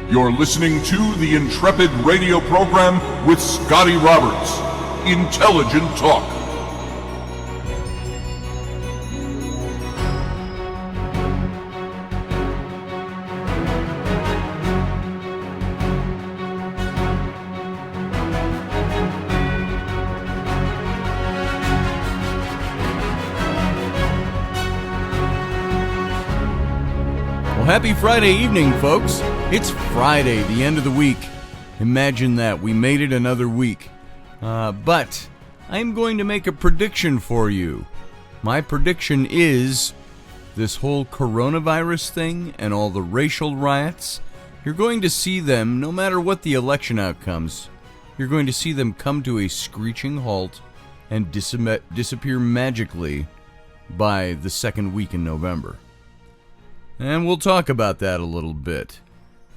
You're listening to the Intrepid radio program with Scotty Roberts. Intelligent talk. Well, happy Friday evening, folks. It's Friday, the end of the week. Imagine that. We made it another week. But I'm going to make a prediction for you. My prediction is this whole coronavirus thing and all the racial riots, you're going to see them, no matter what the election outcomes, you're going to see them come to a screeching halt and disappear magically by the second week in November. And we'll talk about that a little bit.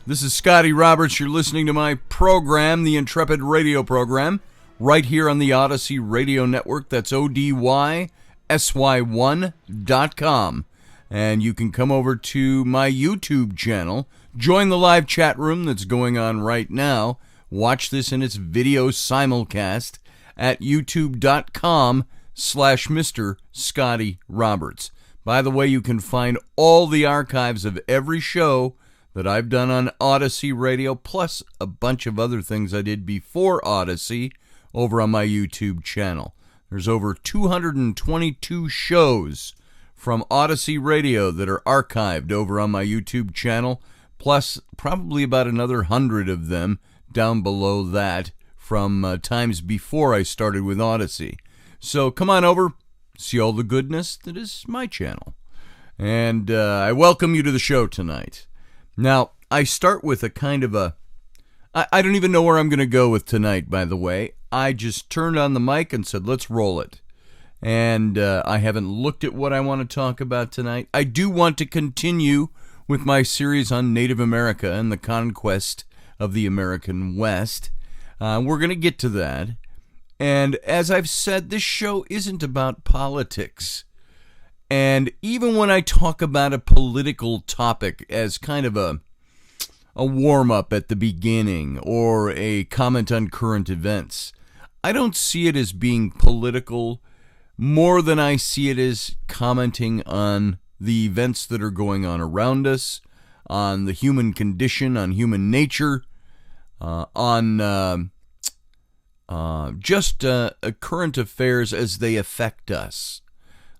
This is Scotty Roberts. You're listening to my program, the Intrepid radio program, right here on the Odyssey Radio Network. That's ODYSY1.com. And you can come over to my YouTube channel, join the live chat room that's going on right now, watch this in its video simulcast at youtube.com/Mr. Scotty Roberts. By the way, you can find all the archives of every show that I've done on Odyssey Radio, plus a bunch of other things I did before Odyssey, over on my YouTube channel. There's over 222 shows from Odyssey Radio that are archived over on my YouTube channel, plus probably about another 100 of them down below that from times before I started with Odyssey. So come on over, see all the goodness that is my channel. And I welcome you to the show tonight. Now, I start with a kind of I don't even know where I'm going to go with tonight, by the way. I just turned on the mic and said, let's roll it. And I haven't looked at what I want to talk about tonight. I do want to continue with my series on Native America and the conquest of the American West. We're going to get to that. And as I've said, this show isn't about politics. And even when I talk about a political topic as kind of a warm-up at the beginning or a comment on current events, I don't see it as being political more than I see it as commenting on the events that are going on around us, on the human condition, on human nature, on just current affairs as they affect us.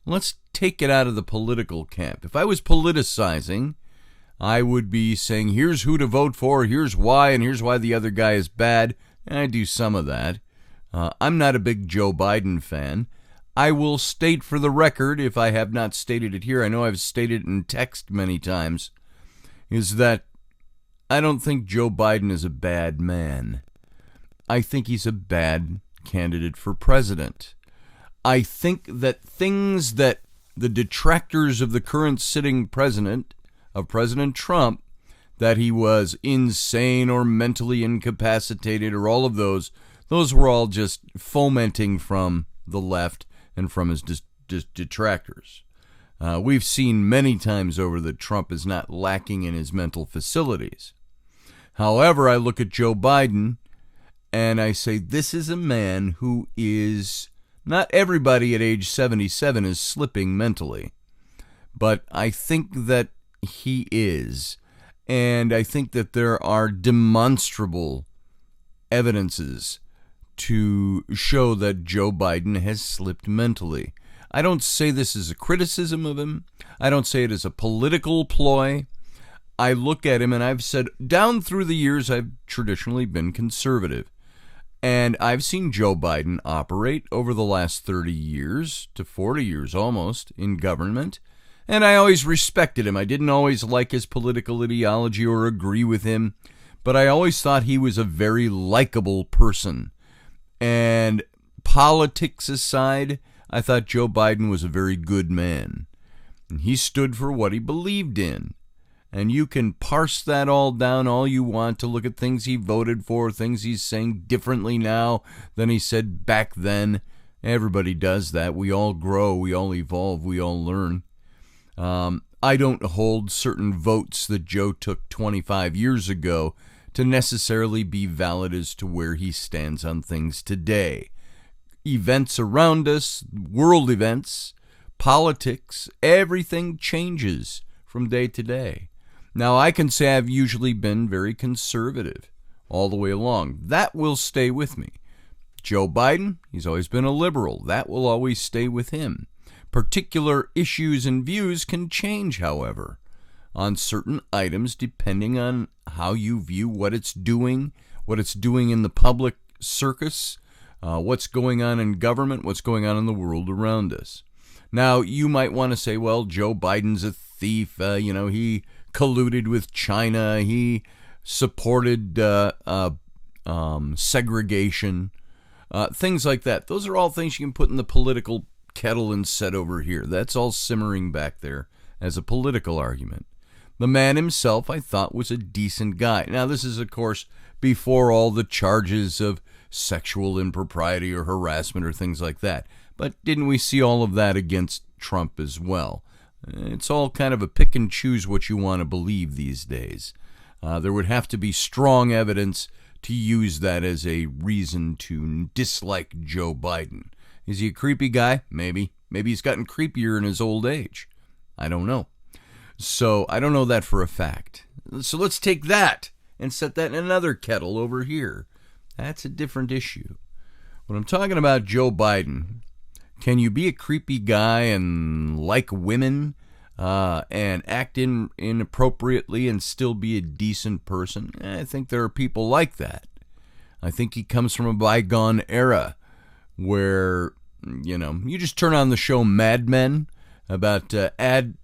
Let's take it out of the political camp. If I was politicizing, I would be saying, here's who to vote for, here's why, and here's why the other guy is bad. And I do some of that. I'm not a big Joe Biden fan. I will state for the record, if I have not stated it here, I know I've stated it in text many times, is that I don't think Joe Biden is a bad man. I think he's a bad candidate for president. I think that things that the detractors of the current sitting president, of President Trump, that he was insane or mentally incapacitated or all of those were all just fomenting from the left and from his detractors. We've seen many times over that Trump is not lacking in his mental facilities. However, I look at Joe Biden and I say, this is a man who is... Not everybody at age 77 is slipping mentally, but I think that he is, and I think that there are demonstrable evidences to show that Joe Biden has slipped mentally. I don't say this as a criticism of him. I don't say it as a political ploy. I look at him, and I've said, down through the years, I've traditionally been conservative. And I've seen Joe Biden operate over the last 30 years to 40 years almost in government. And I always respected him. I didn't always like his political ideology or agree with him. But I always thought he was a very likable person. And politics aside, I thought Joe Biden was a very good man. And he stood for what he believed in. And you can parse that all down all you want to look at things he voted for, things he's saying differently now than he said back then. Everybody does that. We all grow, we all evolve, we all learn. I don't hold certain votes that Joe took 25 years ago to necessarily be valid as to where he stands on things today. Events around us, world events, politics, everything changes from day to day. Now, I can say I've usually been very conservative all the way along. That will stay with me. Joe Biden, he's always been a liberal. That will always stay with him. Particular issues and views can change, however, on certain items depending on how you view what it's doing in the public circus, what's going on in government, what's going on in the world around us. Now, you might want to say, well, Joe Biden's a thief. He colluded with China. He supported segregation, things like that. Those are all things you can put in the political kettle and set over here. That's all simmering back there as a political argument. The man himself, I thought, was a decent guy. Now, this is, of course, before all the charges of sexual impropriety or harassment or things like that. But didn't we see all of that against Trump as well? It's all kind of a pick and choose what you want to believe these days. There would have to be strong evidence to use that as a reason to dislike Joe Biden. Is he a creepy guy? Maybe. Maybe he's gotten creepier in his old age. I don't know. So I don't know that for a fact. So let's take that and set that in another kettle over here. That's a different issue. When I'm talking about Joe Biden, can you be a creepy guy and like women and act inappropriately and still be a decent person? I think there are people like that. I think he comes from a bygone era where, you just turn on the show Mad Men about ad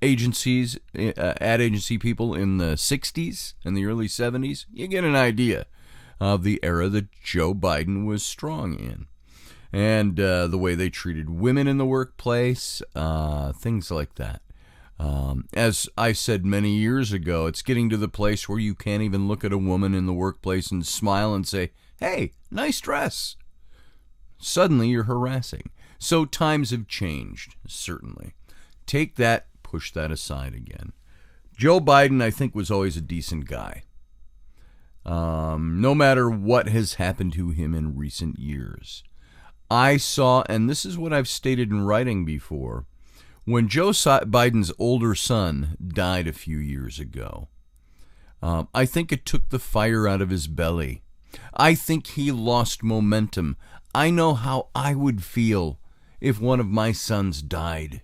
agency people in the 60s and the early 70s. You get an idea of the era that Joe Biden was strong in. And the way they treated women in the workplace, things like that. As I said many years ago, it's getting to the place where you can't even look at a woman in the workplace and smile and say, hey, nice dress. Suddenly you're harassing. So times have changed, certainly. Take that, push that aside again. Joe Biden, I think, was always a decent guy. No matter what has happened to him in recent years. I saw, and this is what I've stated in writing before, when Joe Biden's older son died a few years ago, I think it took the fire out of his belly. I think he lost momentum. I know how I would feel if one of my sons died.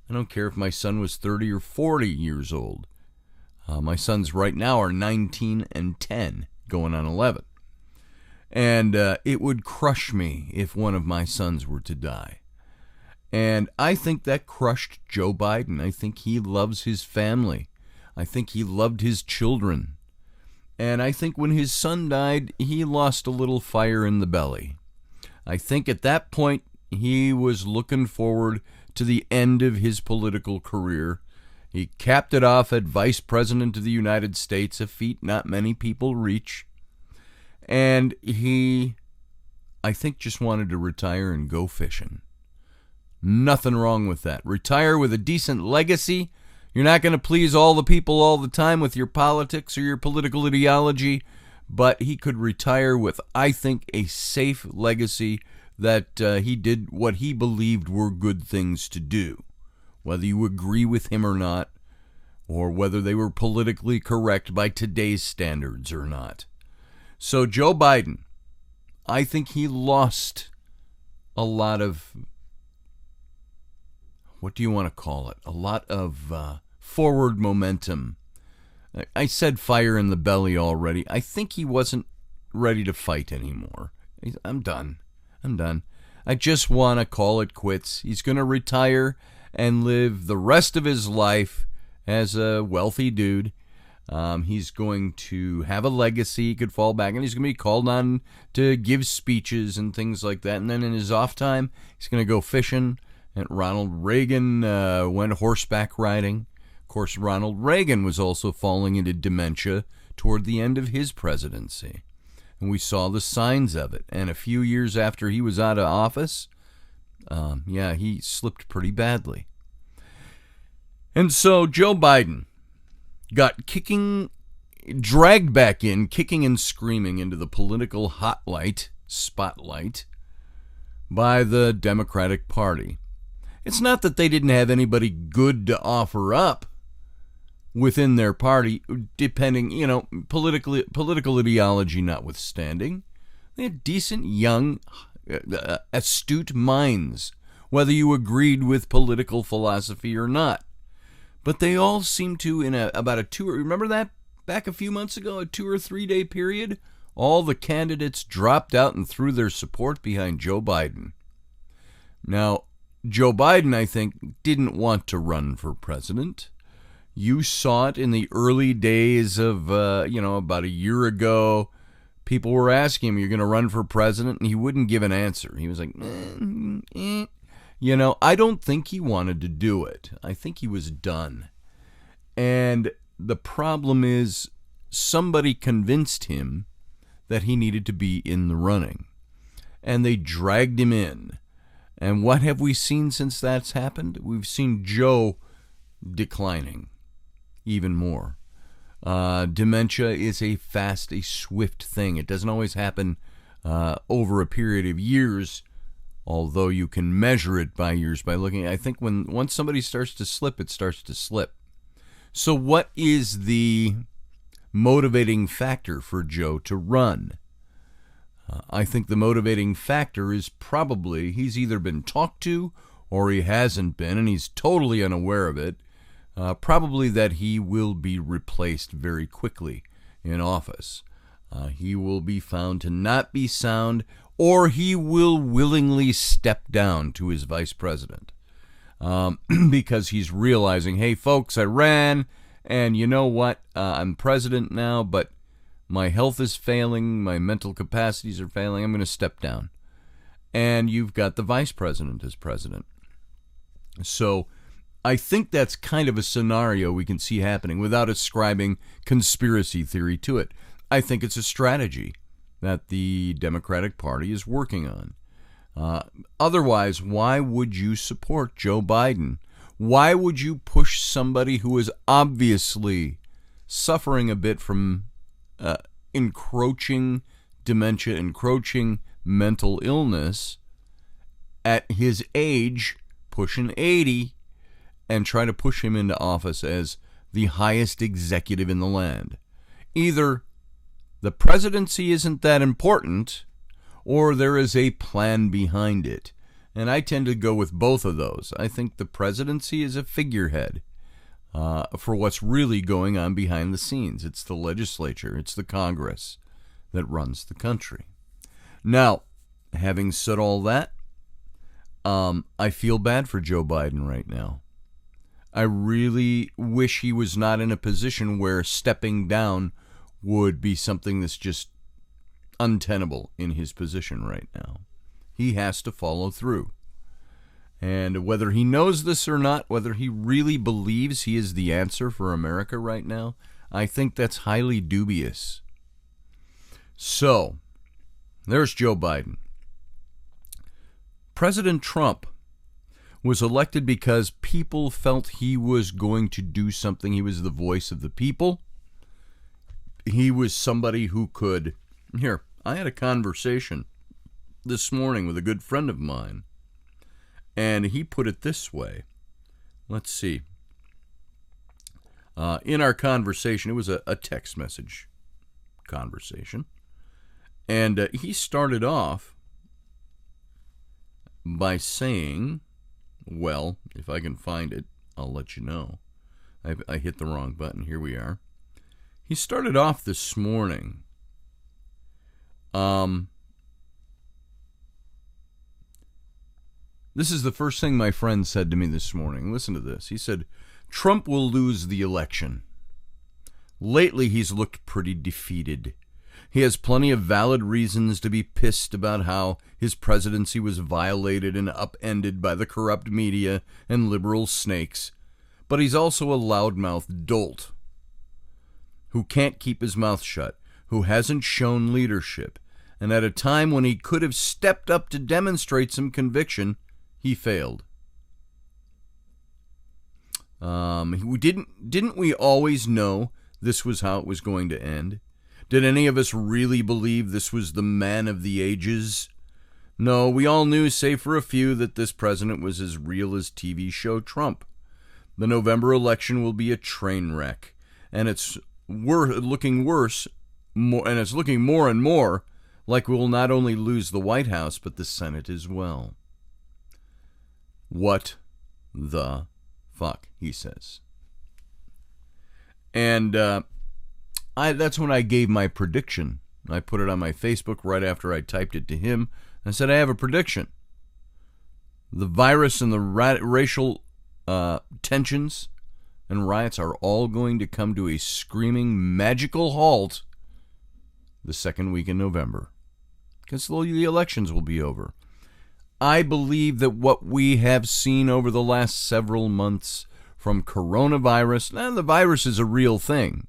I don't care if my son was 30 or 40 years old. My sons right now are 19 and 10, going on 11. And it would crush me if one of my sons were to die. And I think that crushed Joe Biden. I think he loves his family. I think he loved his children. And I think when his son died, he lost a little fire in the belly. I think at that point, he was looking forward to the end of his political career. He capped it off at Vice President of the United States, a feat not many people reach. And he, I think, just wanted to retire and go fishing. Nothing wrong with that. Retire with a decent legacy. You're not going to please all the people all the time with your politics or your political ideology, but he could retire with, I think, a safe legacy that he did what he believed were good things to do. Whether you agree with him or not, or whether they were politically correct by today's standards or not. So Joe Biden, I think he lost a lot of, what do you want to call it? A lot of forward momentum. I said fire in the belly already. I think he wasn't ready to fight anymore. I'm done. I just want to call it quits. He's going to retire and live the rest of his life as a wealthy dude. He's going to have a legacy he could fall back on. He's going to be called on to give speeches and things like that. And then in his off time, he's going to go fishing. And Ronald Reagan went horseback riding. Of course, Ronald Reagan was also falling into dementia toward the end of his presidency. And we saw the signs of it. And a few years after he was out of office, he slipped pretty badly. And so Joe Biden got dragged back in, kicking and screaming into the political spotlight by the Democratic Party. It's not that they didn't have anybody good to offer up within their party, depending, political ideology notwithstanding. They had decent, young, astute minds, whether you agreed with political philosophy or not. But they all seemed to, remember that back a few months ago, a 2 or 3 day period, all the candidates dropped out and threw their support behind Joe Biden. Now, Joe Biden, I think, didn't want to run for president. You saw it in the early days of, about a year ago. People were asking him, "You're going to run for president?" And he wouldn't give an answer. He was like, I don't think he wanted to do it. I think he was done. And the problem is somebody convinced him that he needed to be in the running. And they dragged him in. And what have we seen since that's happened? We've seen Joe declining even more. Dementia is a swift thing. It doesn't always happen over a period of years, although you can measure it by years by looking. I think once somebody starts to slip, it starts to slip. So what is the motivating factor for Joe to run? I think the motivating factor is probably he's either been talked to or he hasn't been, and he's totally unaware of it. Probably that he will be replaced very quickly in office. He will be found to not be sound, or he will willingly step down to his vice president because he's realizing, hey, folks, I ran, and you know what? I'm president now, but my health is failing, my mental capacities are failing, I'm going to step down. And you've got the vice president as president. So I think that's kind of a scenario we can see happening without ascribing conspiracy theory to it. I think it's a strategy that the Democratic Party is working on. Otherwise, why would you support Joe Biden? Why would you push somebody who is obviously suffering a bit from encroaching dementia, encroaching mental illness at his age, pushing 80, and try to push him into office as the highest executive in the land? Either the presidency isn't that important, or there is a plan behind it. And I tend to go with both of those. I think the presidency is a figurehead for what's really going on behind the scenes. It's the legislature, it's the Congress that runs the country. Now, having said all that, I feel bad for Joe Biden right now. I really wish he was not in a position where stepping down would be something that's just untenable in his position right now. He has to follow through. And whether he knows this or not, whether he really believes he is the answer for America right now, I think that's highly dubious. So, there's Joe Biden. President Trump was elected because people felt he was going to do something. He was the voice of the people. He was somebody who could... Here, I had a conversation this morning with a good friend of mine, and he put it this way. Let's see. In our conversation, it was a text message conversation, and he started off by saying, well, if I can find it, I'll let you know. I hit the wrong button. Here we are. He started off this morning. This is the first thing my friend said to me this morning. Listen to this. He said, Trump will lose the election. Lately, he's looked pretty defeated. He has plenty of valid reasons to be pissed about how his presidency was violated and upended by the corrupt media and liberal snakes. but he's also a loudmouth dolt who can't keep his mouth shut, who hasn't shown leadership, and at a time when he could have stepped up to demonstrate some conviction, he failed. Didn't we always know this was how it was going to end? Did any of us really believe this was the man of the ages? No, we all knew, save for a few, that this president was as real as TV show Trump. The November election will be a train wreck, and it's looking worse, and it's looking more and more like we will not only lose the White House, but the Senate as well. What the fuck, he says. And that's when I gave my prediction. I put it on my Facebook right after I typed it to him. I said, I have a prediction. The virus and the racial tensions and riots are all going to come to a screaming magical halt the second week in November, because the elections will be over. I believe that what we have seen over the last several months from coronavirus, and the virus is a real thing,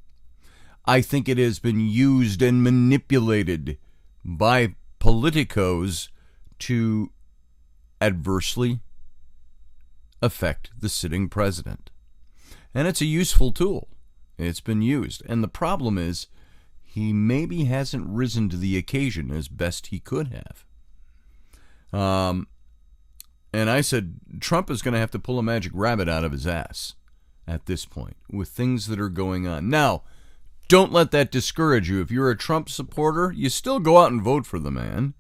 I think it has been used and manipulated by politicos to adversely affect the sitting president. And it's a useful tool. It's been used. And the problem is, he maybe hasn't risen to the occasion as best he could have. And I said, Trump is going to have to pull a magic rabbit out of his ass at this point with things that are going on. Now, don't let that discourage you. If you're a Trump supporter, you still go out and vote for the man.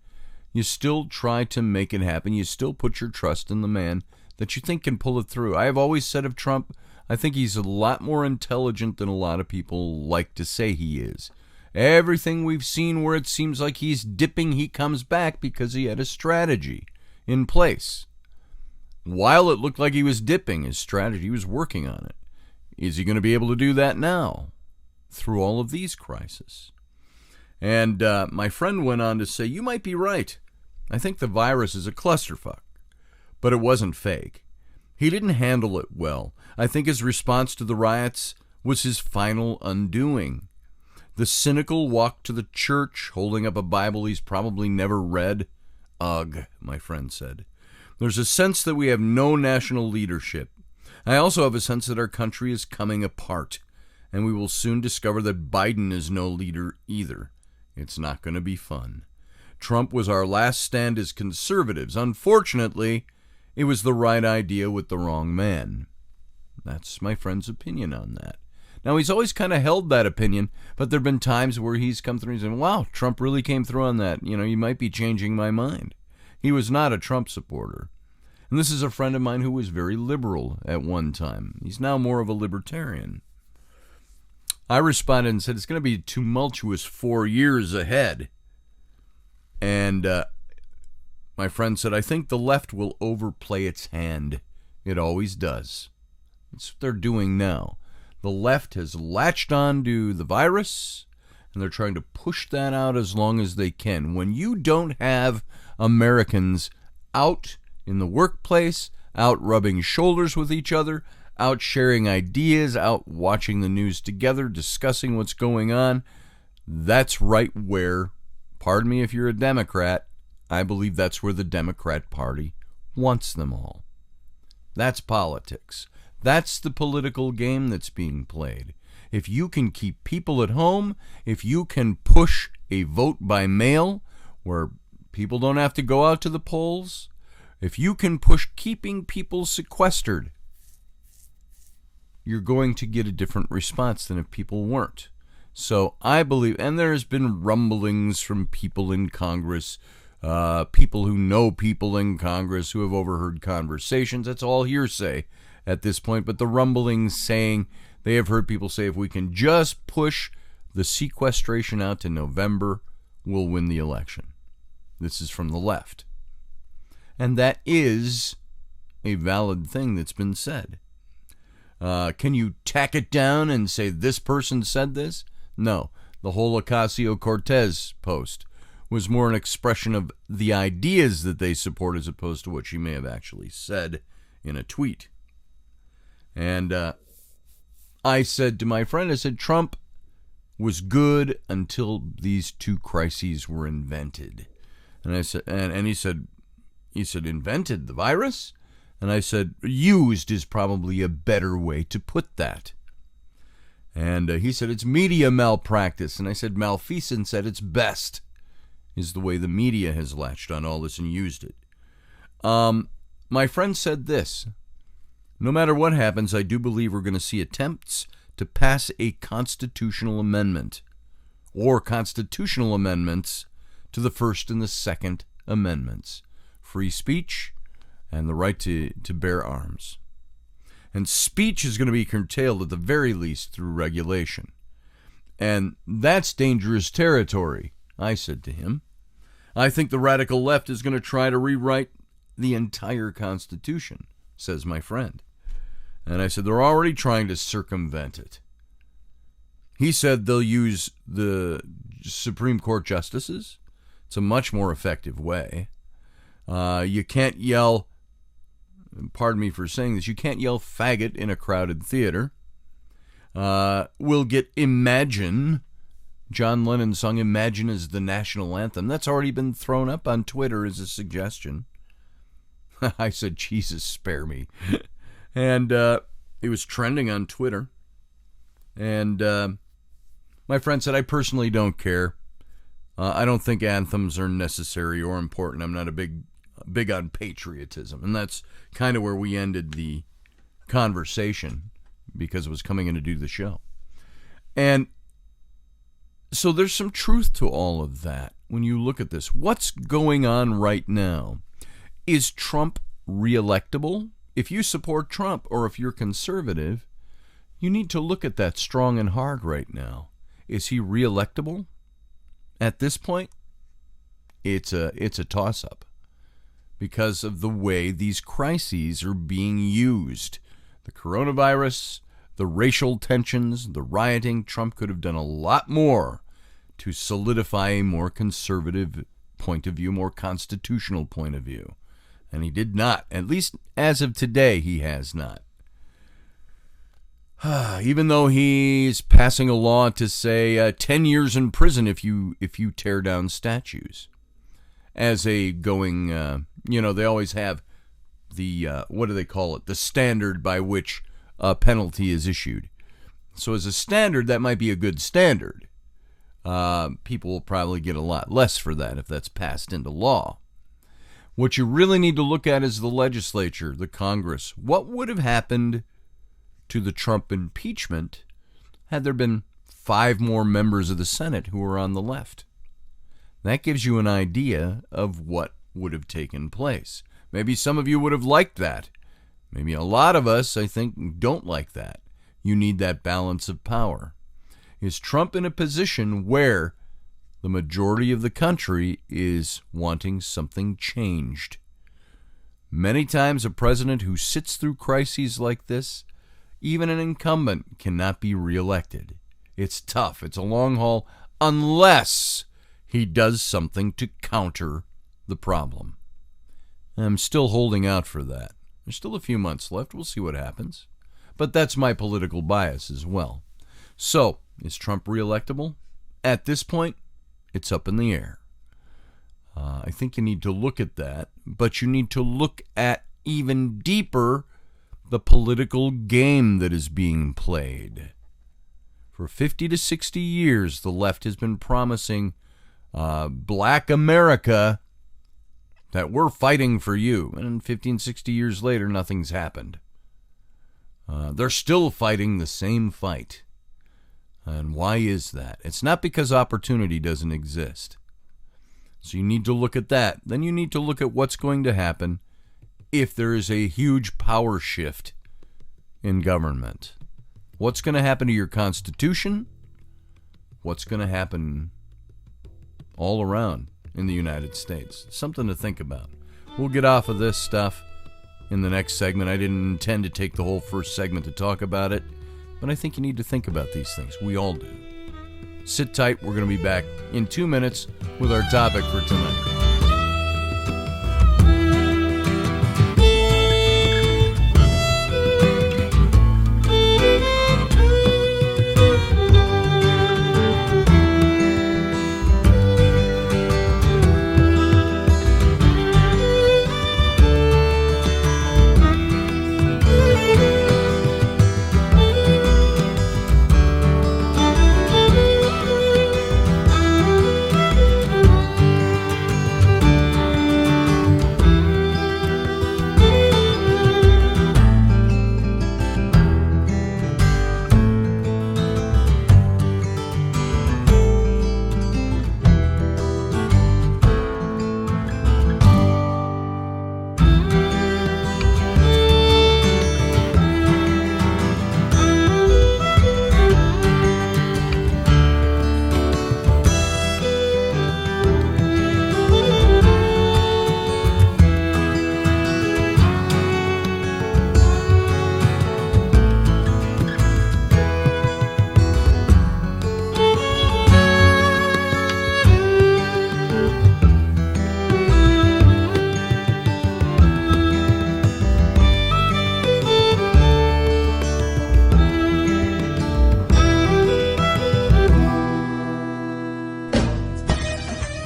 You still try to make it happen. You still put your trust in the man that you think can pull it through. I have always said of Trump, I think he's a lot more intelligent than a lot of people like to say he is. Everything we've seen where it seems like he's dipping, he comes back because he had a strategy in place. While it looked like he was dipping, his strategy, he was working on it. Is he going to be able to do that now through all of these crises? And my friend went on to say, you might be right. I think the virus is a clusterfuck, but it wasn't fake. He didn't handle it well. I think his response to the riots was his final undoing. The cynical walk to the church, holding up a Bible he's probably never read. Ugh, my friend said. There's a sense that we have no national leadership. I also have a sense that our country is coming apart, and we will soon discover that Biden is no leader either. It's not going to be fun. Trump was our last stand as conservatives. Unfortunately, it was the right idea with the wrong man. That's my friend's opinion on that. Now, he's always kind of held that opinion, but there have been times where he's come through and said, wow, Trump really came through on that. You know, you might be changing my mind. He was not a Trump supporter. And this is a friend of mine who was very liberal at one time. He's now more of a libertarian. I responded and said, it's going to be a tumultuous 4 years ahead. And my friend said, I think the left will overplay its hand. It always does. That's what they're doing now. The left has latched on to the virus, and they're trying to push that out as long as they can. When you don't have Americans out in the workplace, out rubbing shoulders with each other, out sharing ideas, out watching the news together, discussing what's going on, that's right where, pardon me if you're a Democrat, I believe that's where the Democrat Party wants them all. That's politics. That's the political game that's being played. If you can keep people at home, if you can push a vote by mail where people don't have to go out to the polls, if you can push keeping people sequestered, you're going to get a different response than if people weren't. So I believe, and there's been rumblings from people in Congress, people who know people in Congress who have overheard conversations. That's all hearsay at this point, but the rumblings saying they have heard people say if we can just push the sequestration out to November, we'll win the election. This is from the left. And that is a valid thing that's been said. Can you tack it down and say this person said this? No. The whole Ocasio-Cortez post was more an expression of the ideas that they support as opposed to what she may have actually said in a tweet. And I said to my friend, I said, Trump was good until these two crises were invented. And I said, and he said, invented the virus? And I said, used is probably a better way to put that. And he said, it's media malpractice. And I said, malfeasance at its best is the way the media has latched on all this and used it. My friend said this: no matter what happens, I do believe we're going to see attempts to pass a constitutional amendment or constitutional amendments to the First and the Second Amendments, free speech and the right to bear arms. And speech is going to be curtailed at the very least through regulation. And that's dangerous territory, I said to him. I think the radical left is going to try to rewrite the entire Constitution, says my friend. And I said, they're already trying to circumvent it. He said they'll use the Supreme Court justices. It's a much more effective way. You can't yell, pardon me for saying this, you can't yell faggot in a crowded theater. We'll get Imagine. John Lennon sung Imagine as the national anthem. That's already been thrown up on Twitter as a suggestion. I said, Jesus, spare me. And it was trending on Twitter. And my friend said, I personally don't care. I don't think anthems are necessary or important. I'm not a big on patriotism. And that's kind of where we ended the conversation because it was coming in to do the show. And so there's some truth to all of that when you look at this. What's going on right now? Is Trump reelectable? If you support Trump or if you're conservative, you need to look at that strong and hard right now. Is he reelectable? At this point, it's a toss-up because of the way these crises are being used. The coronavirus, the racial tensions, the rioting. Trump could have done a lot more to solidify a more conservative point of view, more constitutional point of view. And he did not. At least as of today, he has not. Even though he's passing a law to say 10 years in prison if you tear down statues. As a going, they always have the, what do they call it? The standard by which a penalty is issued. So as a standard, that might be a good standard. People will probably get a lot less for that if that's passed into law. What you really need to look at is the legislature, the Congress. What would have happened to the Trump impeachment had there been 5 more members of the Senate who were on the left? That gives you an idea of what would have taken place. Maybe some of you would have liked that. Maybe a lot of us, I think, don't like that. You need that balance of power. Is Trump in a position where the majority of the country is wanting something changed? Many times a president who sits through crises like this, even an incumbent, cannot be reelected. It's tough. It's a long haul unless he does something to counter the problem. I'm still holding out for that. There's still a few months left. We'll see what happens. But that's my political bias as well. So, is Trump reelectable? At this point, it's up in the air. I think you need to look at that, but you need to look at even deeper the political game that is being played. For 50 to 60 years, the left has been promising black America that we're fighting for you. And 15, 60 years later, nothing's happened. They're still fighting the same fight. And why is that? It's not because opportunity doesn't exist. So you need to look at that. Then you need to look at what's going to happen if there is a huge power shift in government. What's going to happen to your Constitution? What's going to happen all around in the United States? Something to think about. We'll get off of this stuff in the next segment. I didn't intend to take the whole first segment to talk about it, but I think you need to think about these things. We all do. Sit tight. We're going to be back in 2 minutes with our topic for tonight.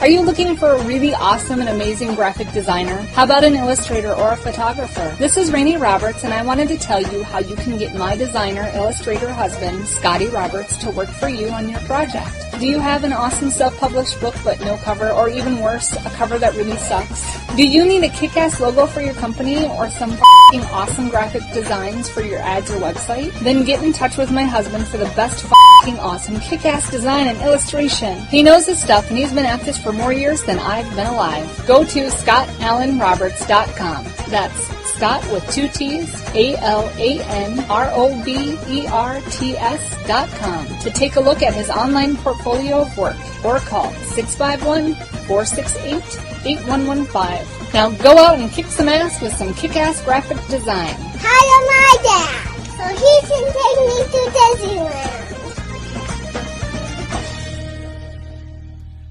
Are you looking for a really awesome and amazing graphic designer? How about an illustrator or a photographer? This is Rainey Roberts, and I wanted to tell you how you can get my designer, illustrator husband, Scotty Roberts, to work for you on your project. Do you have an awesome self-published book but no cover, or even worse, a cover that really sucks? Do you need a kick-ass logo for your company or some f***ing awesome graphic designs for your ads or website? Then get in touch with my husband for the best f***ing awesome kick-ass design and illustration. He knows his stuff, and he's been at this for more years than I've been alive. Go to ScottAllenRoberts.com. That's Scott with 2 T's, ALANROBERTS.com to take a look at his online portfolio of work, or call 651-468-8115. Now go out and kick some ass with some kick-ass graphic design. Hire my dad so he can take me to Disneyland.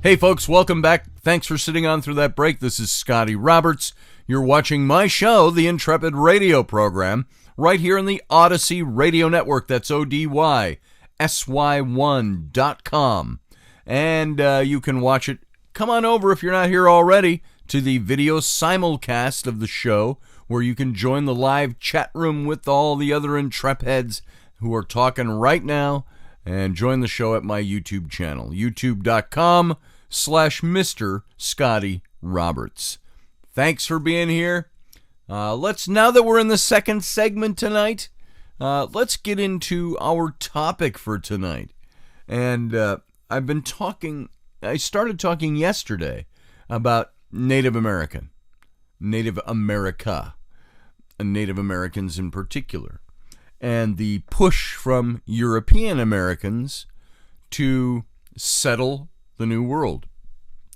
Hey folks, welcome back. Thanks for sitting on through that break. This is Scotty Roberts. You're watching my show, the Intrepid radio program, right here in the Odyssey Radio Network. That's ODYSY1.com. And you can watch it. Come on over if you're not here already to the video simulcast of the show, where you can join the live chat room with all the other Intrepids who are talking right now, and join the show at my YouTube channel, youtube.com/Mr. Scotty Roberts. Thanks for being here. Now that we're in the second segment tonight, let's get into our topic for tonight. And I started talking yesterday about Native America, and Native Americans in particular, and the push from European Americans to settle the New World,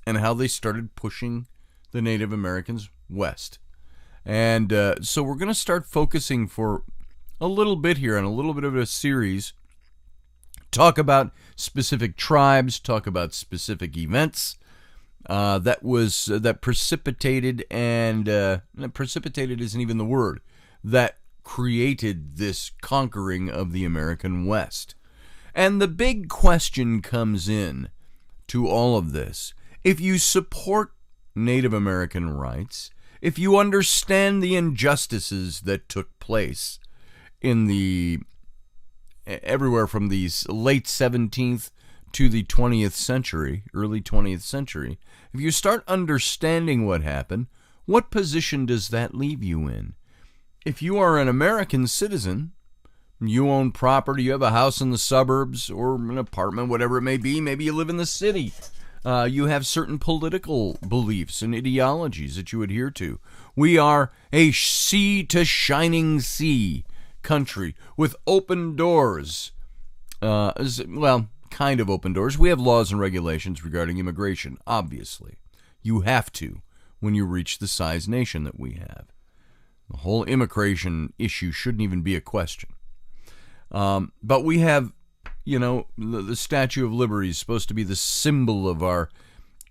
and how they started pushing the Native Americans west. And so we're going to start focusing for a little bit here, on a little bit of a series, talk about specific tribes, talk about specific events that precipitated, and precipitated isn't even the word, that created this conquering of the American West. And the big question comes in to all of this. If you support Native American rights, if you understand the injustices that took place in the everywhere from the late 17th to the 20th century, early 20th century, if you start understanding what happened, what position does that leave you in? If you are an American citizen, you own property, you have a house in the suburbs or an apartment, whatever it may be, maybe you live in the city, you have certain political beliefs and ideologies that you adhere to. We are a sea to shining sea country with open doors. Kind of open doors. We have laws and regulations regarding immigration, obviously. You have to when you reach the size nation that we have. The whole immigration issue shouldn't even be a question. But we have, the Statue of Liberty is supposed to be the symbol of our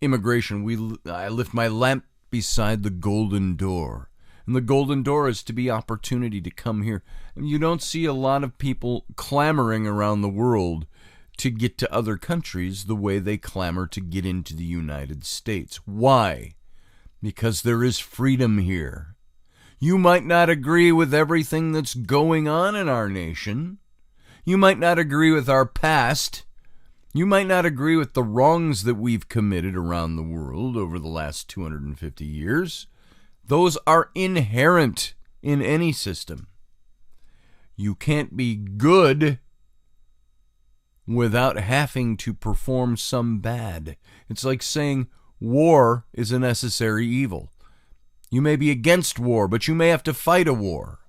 immigration. I lift my lamp beside the golden door. And the golden door is to be opportunity to come here. And you don't see a lot of people clamoring around the world to get to other countries the way they clamor to get into the United States. Why? Because there is freedom here. You might not agree with everything that's going on in our nation. You might not agree with our past. You might not agree with the wrongs that we've committed around the world over the last 250 years. Those are inherent in any system. You can't be good without having to perform some bad. It's like saying war is a necessary evil. You may be against war, but you may have to fight a war.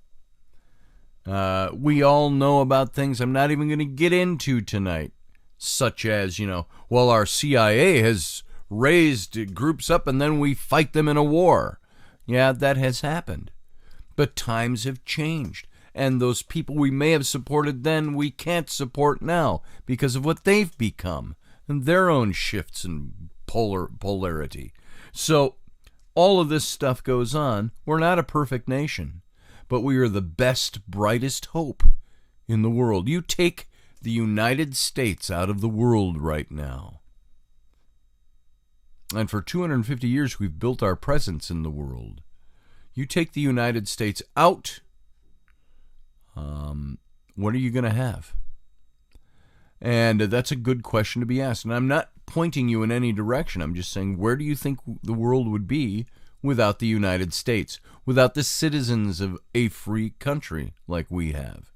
We all know about things I'm not even going to get into tonight, such as, our CIA has raised groups up and then we fight them in a war. Yeah, that has happened. But times have changed. And those people we may have supported then, we can't support now because of what they've become and their own shifts in polarity. So all of this stuff goes on. We're not a perfect nation, but we are the best, brightest hope in the world. You take the United States out of the world right now, And for 250 years, we've built our presence in the world. You take the United States out, what are you going to have? And that's a good question to be asked. And I'm not pointing you in any direction. I'm just saying, where do you think the world would be without the United States, without the citizens of a free country like we have?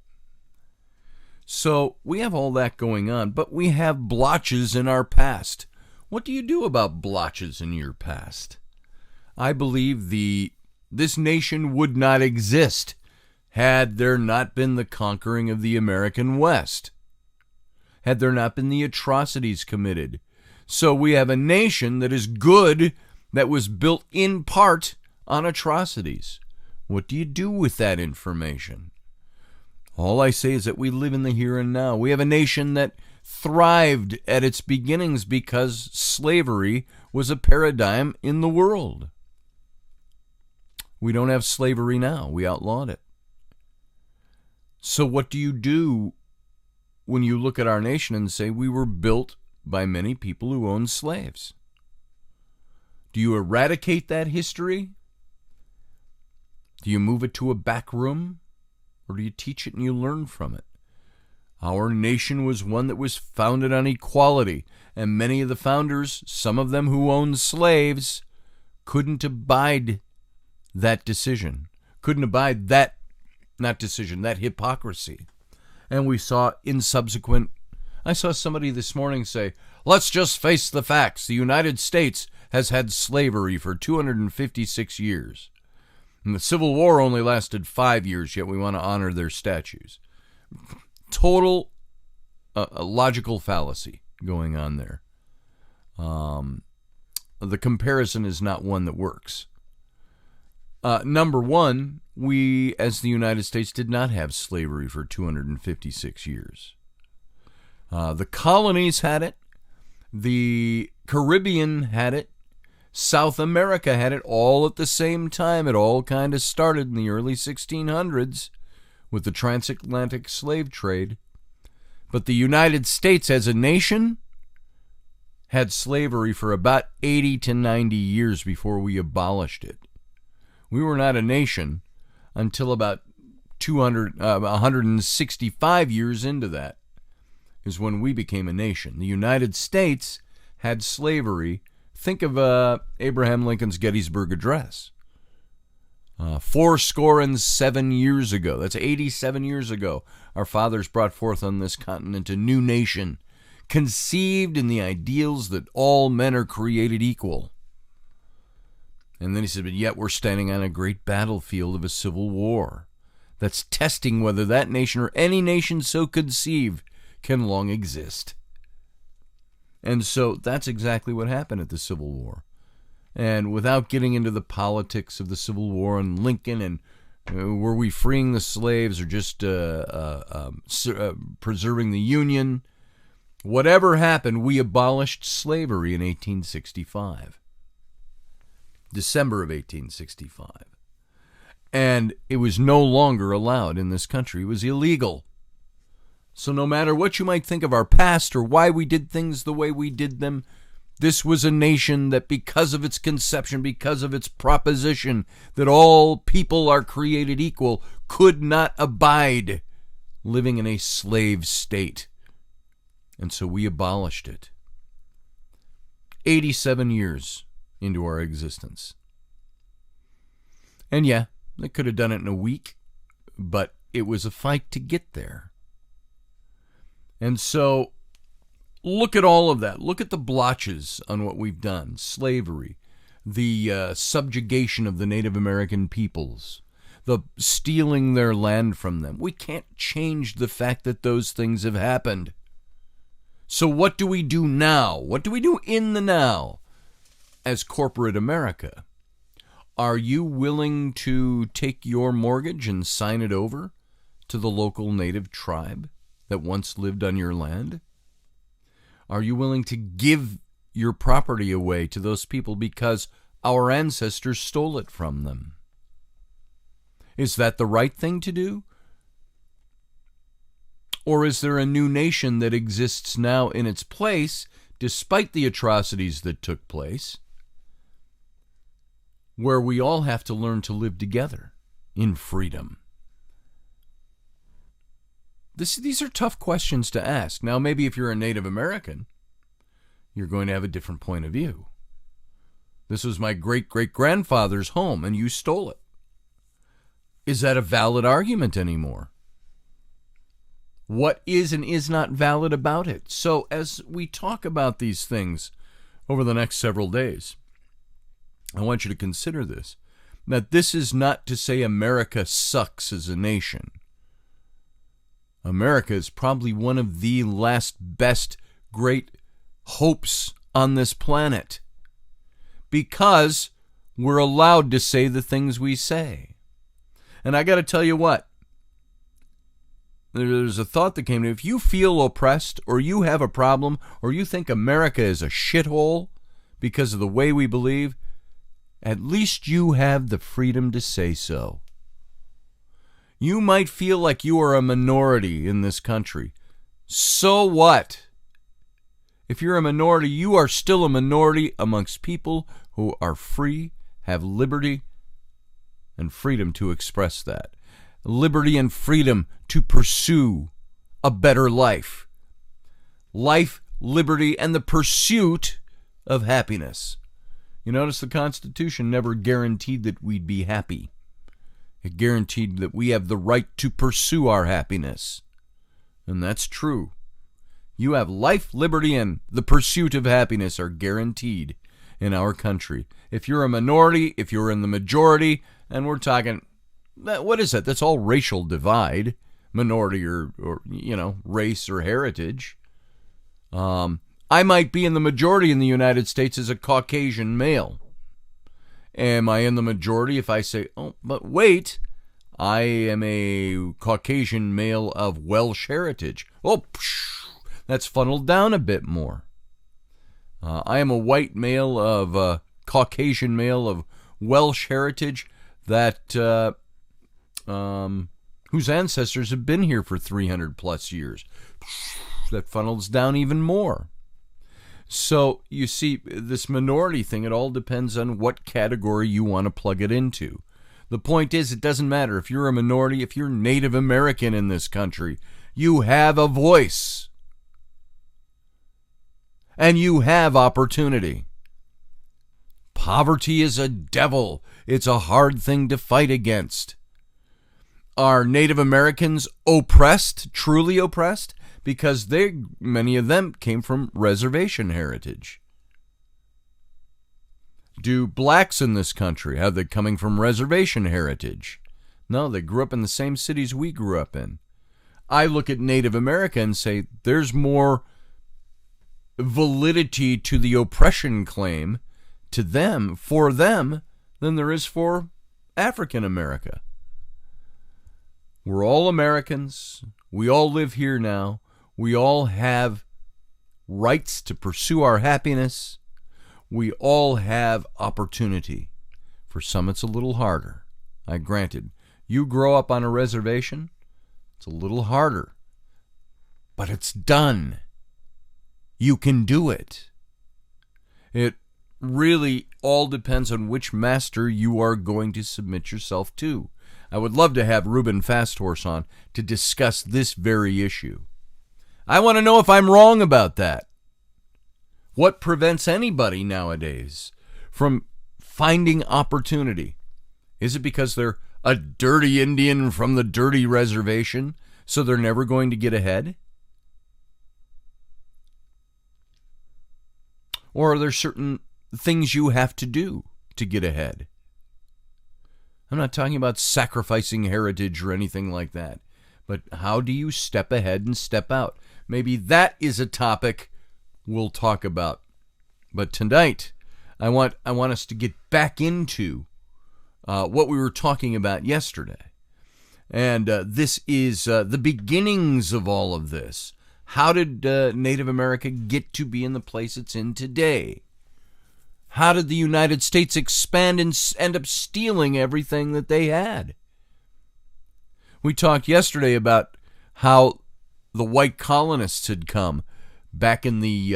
So we have all that going on, but we have blotches in our past. What do you do about blotches in your past? I believe this nation would not exist had there not been the conquering of the American West, had there not been the atrocities committed. So we have a nation that is good, that was built in part on atrocities. What do you do with that information? All I say is that we live in the here and now. We have a nation that thrived at its beginnings because slavery was a paradigm in the world. We don't have slavery now. We outlawed it. So what do you do when you look at our nation and say we were built by many people who owned slaves? Do you eradicate that history? Do you move it to a back room? Or do you teach it and you learn from it? Our nation was one that was founded on equality, and many of the founders, some of them who owned slaves, couldn't abide that decision, couldn't abide that hypocrisy. And we saw in subsequent, I saw somebody this morning say, let's just face the facts. The United States has had slavery for 256 years. And the Civil War only lasted 5 years, yet we want to honor their statues. Total logical fallacy going on there. The comparison is not one that works. Number one, we, as the United States, did not have slavery for 256 years. The colonies had it. The Caribbean had it. South America had it all at the same time. It all kind of started in the early 1600s with the transatlantic slave trade. But the United States as a nation had slavery for about 80 to 90 years before we abolished it. We were not a nation until about 165 years into that is when we became a nation. The United States had slavery. Think of Abraham Lincoln's Gettysburg Address. 77 years ago, that's 87 years ago, our fathers brought forth on this continent a new nation, conceived in the ideals that all men are created equal. And then he said, but yet we're standing on a great battlefield of a civil war that's testing whether that nation or any nation so conceived can long exist. And so that's exactly what happened at the Civil War. And without getting into the politics of the Civil War and Lincoln and were we freeing the slaves or just preserving the Union, whatever happened, we abolished slavery in 1865. December of 1865. And it was no longer allowed in this country. It was illegal. So no matter what you might think of our past or why we did things the way we did them, this was a nation that because of its conception, because of its proposition that all people are created equal, could not abide living in a slave state. And so we abolished it. 87 years into our existence. And yeah, they could have done it in a week, but it was a fight to get there. And so look at all of that. Look at the blotches on what we've done. Slavery, the subjugation of the Native American peoples, the stealing their land from them. We can't change the fact that those things have happened. So what do we do now? What do we do in the now as corporate America? Are you willing to take your mortgage and sign it over to the local native tribe that once lived on your land? Are you willing to give your property away to those people because our ancestors stole it from them? Is that the right thing to do? Or is there a new nation that exists now in its place, despite the atrocities that took place, where we all have to learn to live together in freedom? These are tough questions to ask. Now, maybe if you're a Native American, you're going to have a different point of view. This was my great-great-grandfather's home, and you stole it. Is that a valid argument anymore? What is and is not valid about it? So as we talk about these things over the next several days, I want you to consider this, that this is not to say America sucks as a nation. America is probably one of the last best great hopes on this planet because we're allowed to say the things we say. And I got to tell you what, there's a thought that came to me. If you feel oppressed or you have a problem or you think America is a shithole because of the way we believe, at least you have the freedom to say so. You might feel like you are a minority in this country. So what? If you're a minority, you are still a minority amongst people who are free, have liberty and freedom to express that. Liberty and freedom to pursue a better life. Life, liberty, and the pursuit of happiness. You notice the Constitution never guaranteed that we'd be happy. It guaranteed that we have the right to pursue our happiness. And that's true. You have life, liberty, and the pursuit of happiness are guaranteed in our country. If you're a minority, if you're in the majority, and we're talking, what is that? That's all racial divide, minority or race or heritage. I might be in the majority in the United States as a Caucasian male. Am I in the majority if I say, oh, but wait, I am a Caucasian male of Welsh heritage? Oh, that's funneled down a bit more. I am a white male of Caucasian male of Welsh heritage that whose ancestors have been here for 300 plus years. That funnels down even more. So you see, this minority thing, it all depends on what category you want to plug it into. The point is, it doesn't matter if you're a minority, if you're Native American in this country, you have a voice. And you have opportunity. Poverty is a devil. It's a hard thing to fight against. Are Native Americans oppressed, truly oppressed? Because many of them came from reservation heritage. Do blacks in this country, are they coming from reservation heritage? No, they grew up in the same cities we grew up in. I look at Native America and say there's more validity to the oppression claim to them, for them, than there is for African America. We're all Americans. We all live here now. We all have rights to pursue our happiness. We all have opportunity. For some, it's a little harder. I granted. You grow up on a reservation, it's a little harder. But it's done. You can do it. It really all depends on which master you are going to submit yourself to. I would love to have Reuben Fasthorse on to discuss this very issue. I want to know if I'm wrong about that. What prevents anybody nowadays from finding opportunity? Is it because they're a dirty Indian from the dirty reservation, so they're never going to get ahead? Or are there certain things you have to do to get ahead? I'm not talking about sacrificing heritage or anything like that. But how do you step ahead and step out? Maybe that is a topic we'll talk about. But tonight, I want us to get back into what we were talking about yesterday. And this is the beginnings of all of this. How did Native America get to be in the place it's in today? How did the United States expand and end up stealing everything that they had? We talked yesterday about how the white colonists had come back in the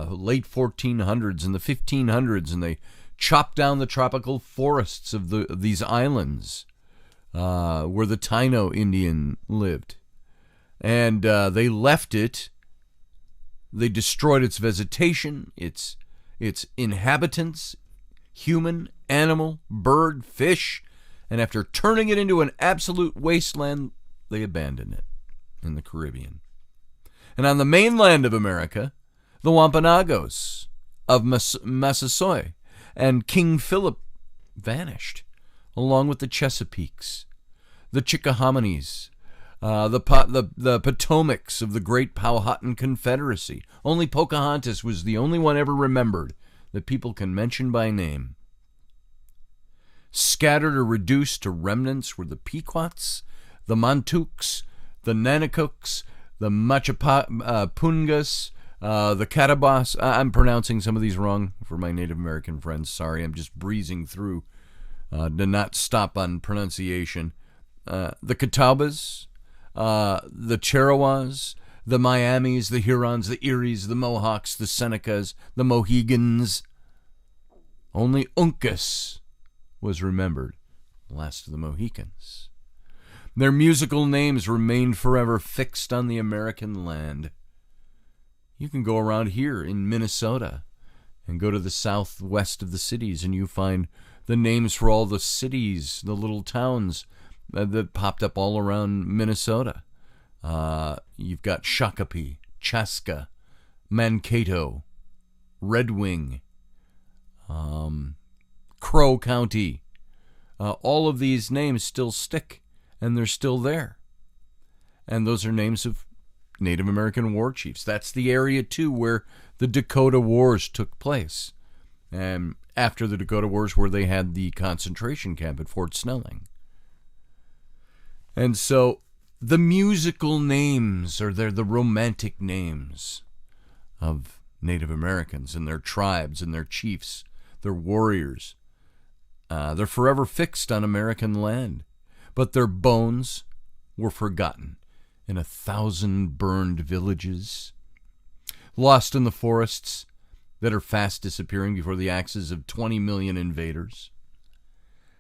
late 1400s and the 1500s, and they chopped down the tropical forests of these islands where the Taino Indian lived. And they left it. They destroyed its vegetation, its inhabitants, human, animal, bird, fish, and after turning it into an absolute wasteland, they abandoned it in the Caribbean. And on the mainland of America, the Wampanoags of Massasoit and King Philip vanished, along with the Chesapeakes, the Chickahominies, the Potomacs of the Great Powhatan Confederacy. Only Pocahontas was the only one ever remembered that people can mention by name. Scattered or reduced to remnants were the Pequots, the Montooks, the Nanticooks, the Machapungas, the Catawbas. I'm pronouncing some of these wrong for my Native American friends. Sorry, I'm just breezing through to not stop on pronunciation. The Catawbas, the Cherawas, the Miamis, the Hurons, the Eries, the Mohawks, the Senecas, the Mohegans. Only Uncas was remembered, last of the Mohicans. Their musical names remained forever fixed on the American land. You can go around here in Minnesota and go to the southwest of the cities, and you find the names for all the cities, the little towns that popped up all around Minnesota. You've got Shakopee, Chaska, Mankato, Red Wing, Crow County. All of these names still stick, and they're still there. And those are names of Native American war chiefs. That's the area, too, where the Dakota Wars took place. And after the Dakota Wars, where they had the concentration camp at Fort Snelling. And so the musical names, or they're the romantic names of Native Americans and their tribes and their chiefs, their warriors. They're forever fixed on American land, but their bones were forgotten in 1,000 burned villages, lost in the forests that are fast disappearing before the axes of 20 million invaders.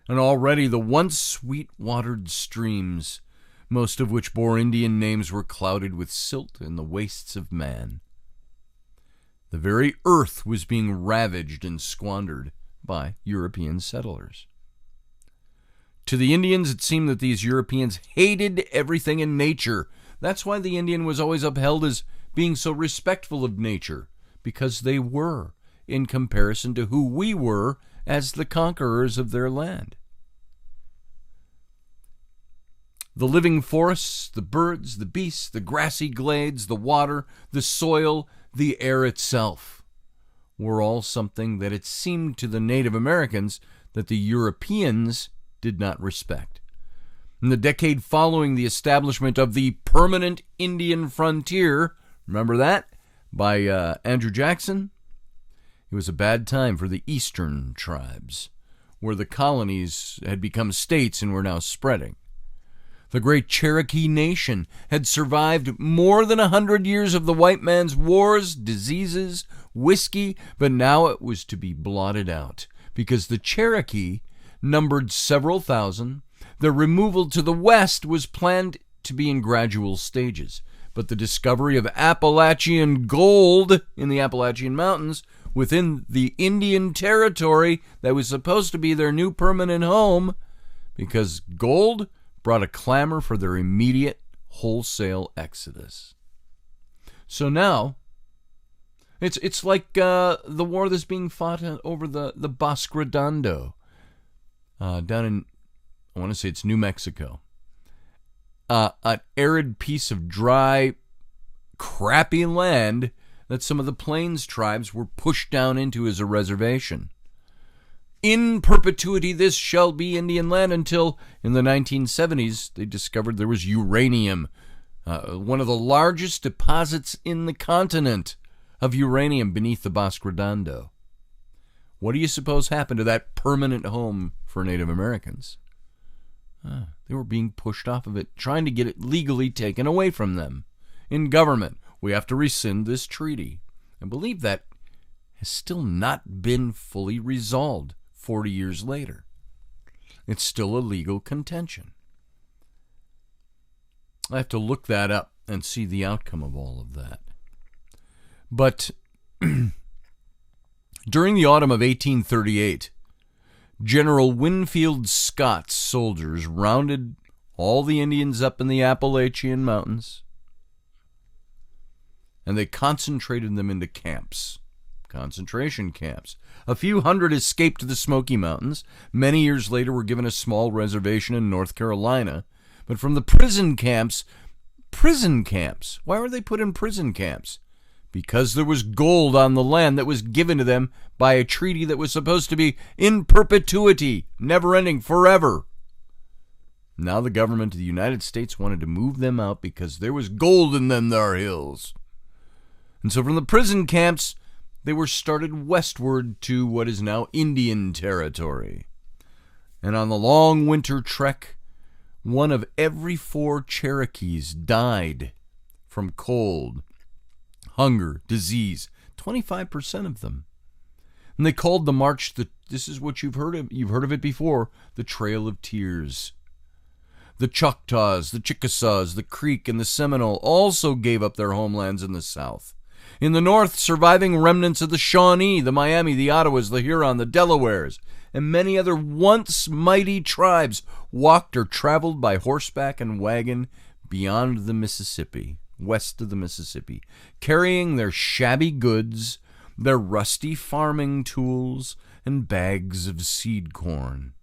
And already the once sweet-watered streams, most of which bore Indian names, were clouded with silt in the wastes of man. The very earth was being ravaged and squandered by European settlers. To the Indians, it seemed that these Europeans hated everything in nature. That's why the Indian was always upheld as being so respectful of nature, because they were, in comparison to who we were as the conquerors of their land. The living forests, the birds, the beasts, the grassy glades, the water, the soil, the air itself were all something that it seemed to the Native Americans that the Europeans did not respect. In the decade following the establishment of the permanent Indian frontier, remember that, by Andrew Jackson? It was a bad time for the eastern tribes, where the colonies had become states and were now spreading. The great Cherokee Nation had survived more than 100 years of the white man's wars, diseases, whiskey, but now it was to be blotted out, because the Cherokee numbered several thousand. Their removal to the west was planned to be in gradual stages, but the discovery of Appalachian gold in the Appalachian Mountains within the Indian Territory that was supposed to be their new permanent home, because gold brought a clamor for their immediate wholesale exodus. So now, it's like the war that's being fought over the Bosque Redondo down in, I want to say it's New Mexico. An arid piece of dry, crappy land that some of the Plains tribes were pushed down into as a reservation. In perpetuity, this shall be Indian land, until in the 1970s they discovered there was uranium, one of the largest deposits in the continent of uranium beneath the Bosque Redondo. What do you suppose happened to that permanent home for Native Americans? They were being pushed off of it, trying to get it legally taken away from them. In government, we have to rescind this treaty. I believe that has still not been fully resolved 40 years later. It's still a legal contention. I have to look that up and see the outcome of all of that. But during the autumn of 1838, General Winfield Scott's soldiers rounded all the Indians up in the Appalachian Mountains, and they concentrated them into camps, concentration camps. A few hundred escaped to the Smoky Mountains. Many years later were given a small reservation in North Carolina. But from the prison camps, why were they put in prison camps? Because there was gold on the land that was given to them by a treaty that was supposed to be in perpetuity, never-ending, forever. Now the government of the United States wanted to move them out because there was gold in them there hills. And so from the prison camps, they were started westward to what is now Indian Territory. And on the long winter trek, one of every 4 Cherokees died from cold, hunger, disease, 25% of them. And they called the march, this is what you've heard of it before, the Trail of Tears. The Choctaws, the Chickasaws, the Creek, and the Seminole also gave up their homelands in the South. In the North, surviving remnants of the Shawnee, the Miami, the Ottawas, the Huron, the Delawares, and many other once mighty tribes walked or traveled by horseback and wagon beyond the Mississippi, west of the Mississippi, carrying their shabby goods, their rusty farming tools, and bags of seed corn.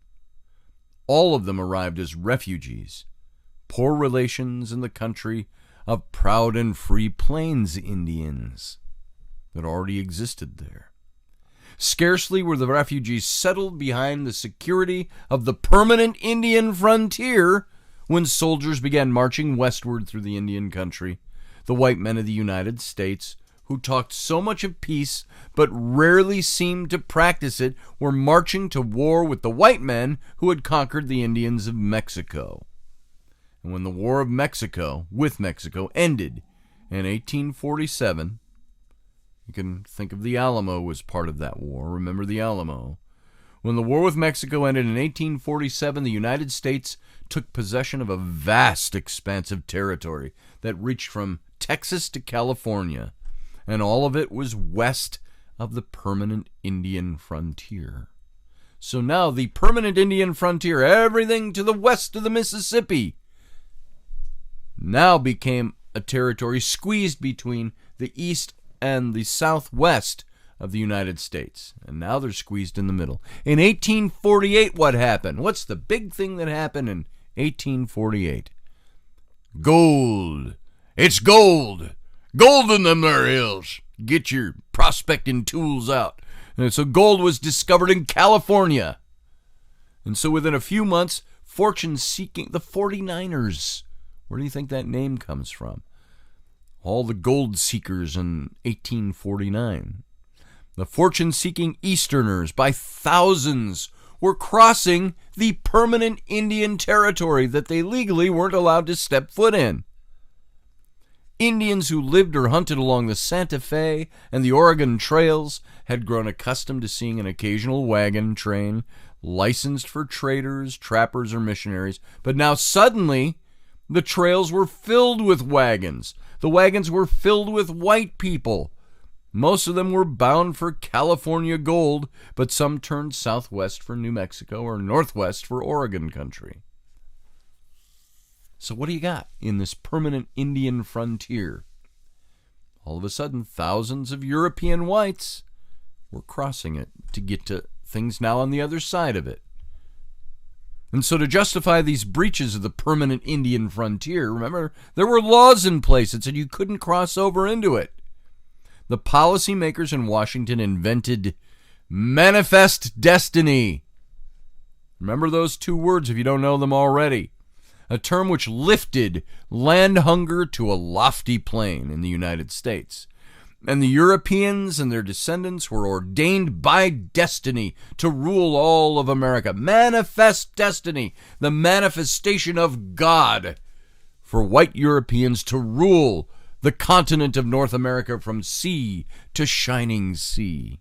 All of them arrived as refugees, poor relations in the country of proud and free Plains Indians that already existed there. Scarcely were the refugees settled behind the security of the permanent Indian frontier when soldiers began marching westward through the Indian country. The white men of the United States, who talked so much of peace but rarely seemed to practice it, were marching to war with the white men who had conquered the Indians of Mexico. And when the War of Mexico, with Mexico, ended in 1847, you can think of the Alamo as part of that war. Remember the Alamo. When the war with Mexico ended in 1847, the United States took possession of a vast expanse of territory that reached from Texas to California, and all of it was west of the permanent Indian frontier. So now the permanent Indian frontier, everything to the west of the Mississippi, now became a territory squeezed between the east and the southwest of the United States. And now they're squeezed in the middle. In 1848, what happened? What's the big thing that happened in 1848? Gold. It's gold. Gold in them there hills. Get your prospecting tools out. And so gold was discovered in California. And so within a few months, fortune-seeking, the 49ers, where do you think that name comes from? All the gold seekers in 1849. The fortune-seeking Easterners by thousands were crossing the permanent Indian territory that they legally weren't allowed to step foot in. Indians who lived or hunted along the Santa Fe and the Oregon trails had grown accustomed to seeing an occasional wagon train licensed for traders, trappers, or missionaries. But now suddenly, the trails were filled with wagons. The wagons were filled with white people. Most of them were bound for California gold, but some turned southwest for New Mexico or northwest for Oregon country. So what do you got in this permanent Indian frontier? All of a sudden, thousands of European whites were crossing it to get to things now on the other side of it. And so to justify these breaches of the permanent Indian frontier, remember, there were laws in place that said you couldn't cross over into it. The policymakers in Washington invented manifest destiny. Remember those 2 words if you don't know them already. A term which lifted land hunger to a lofty plane in the United States. And the Europeans and their descendants were ordained by destiny to rule all of America. Manifest destiny, the manifestation of God for white Europeans to rule the continent of North America from sea to shining sea.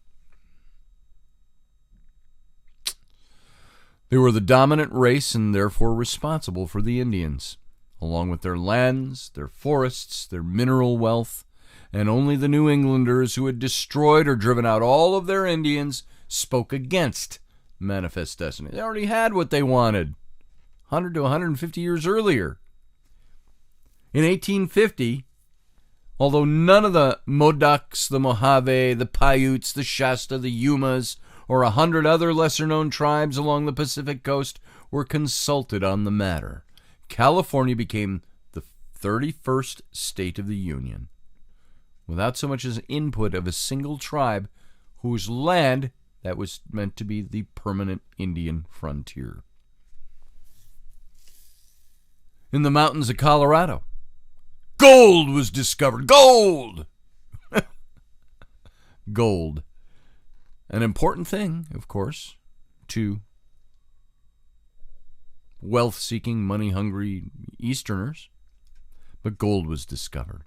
They were the dominant race and therefore responsible for the Indians, along with their lands, their forests, their mineral wealth, and only the New Englanders who had destroyed or driven out all of their Indians spoke against Manifest Destiny. They already had what they wanted 100 to 150 years earlier. In 1850, although none of the Modocs, the Mojave, the Paiutes, the Shasta, the Yumas, or 100 other lesser-known tribes along the Pacific coast were consulted on the matter, California became the 31st state of the Union, without so much as input of a single tribe whose land that was meant to be the permanent Indian frontier. In the mountains of Colorado, gold was discovered. Gold! Gold. An important thing, of course, to wealth-seeking, money-hungry Easterners. But gold was discovered.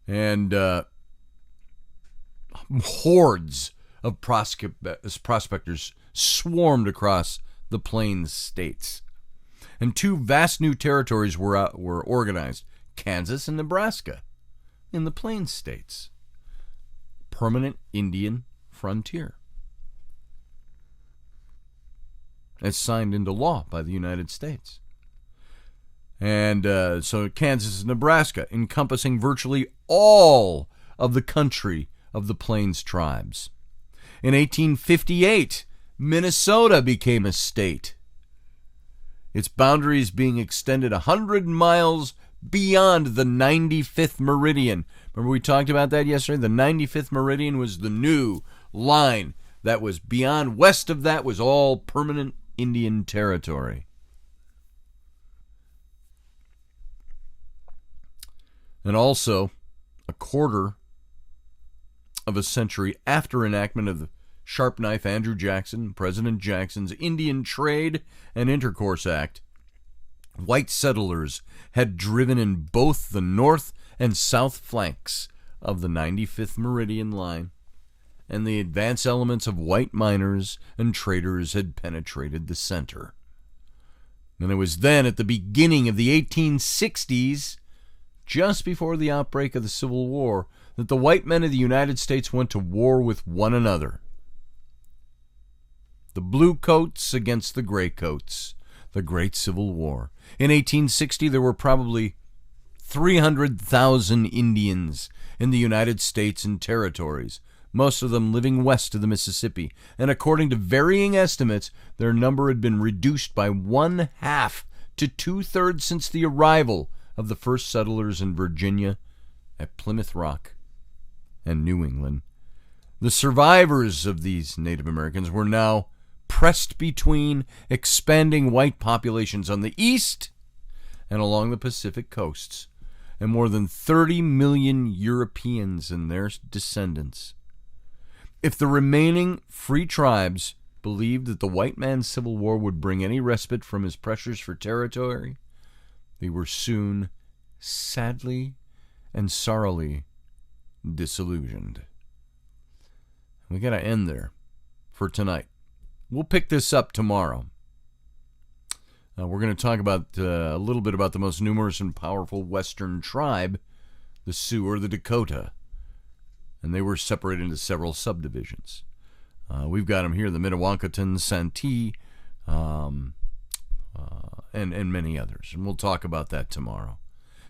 And hordes of prospectors swarmed across the Plains states. And two vast new territories were organized, Kansas and Nebraska, in the Plains states. Permanent Indian frontier. It's signed into law by the United States. And so Kansas and Nebraska, encompassing virtually all of the country of the Plains tribes. In 1858, Minnesota became a state. Its boundaries being extended 100 miles beyond the 95th meridian. Remember we talked about that yesterday? The 95th meridian was the new line that was beyond. West of that was all permanent Indian territory. And also, a quarter of a century after enactment of the Sharp Knife Andrew Jackson, President Jackson's Indian Trade and Intercourse Act, white settlers had driven in both the north and south flanks of the 95th meridian line, and the advance elements of white miners and traders had penetrated the center. And it was then, at the beginning of the 1860s, just before the outbreak of the Civil War, that the white men of the United States went to war with one another. The blue coats against the gray coats, the Great Civil War. In 1860, there were probably 300,000 Indians in the United States and territories, most of them living west of the Mississippi, and according to varying estimates, their number had been reduced by 1/2 to 2/3 since the arrival of the first settlers in Virginia, at Plymouth Rock, and New England. The survivors of these Native Americans were now pressed between expanding white populations on the east and along the Pacific coasts, and more than 30 million Europeans and their descendants. If the remaining free tribes believed that the white man's Civil War would bring any respite from his pressures for territory, they were soon sadly and sorrowfully disillusioned. We got to end there for tonight. We'll pick this up tomorrow. We're going to talk about a little bit about the most numerous and powerful western tribe, the Sioux or the Dakota. And they were separated into several subdivisions. We've got them here, the Mdewakanton, Santee, and many others. And we'll talk about that tomorrow.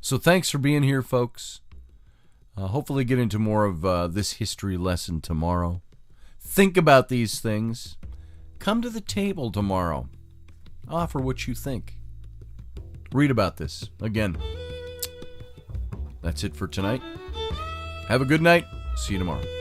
So thanks for being here, folks. Hopefully get into more of this history lesson tomorrow. Think about these things. Come to the table tomorrow. Offer what you think. Read about this. Again, that's it for tonight. Have a good night. See you tomorrow.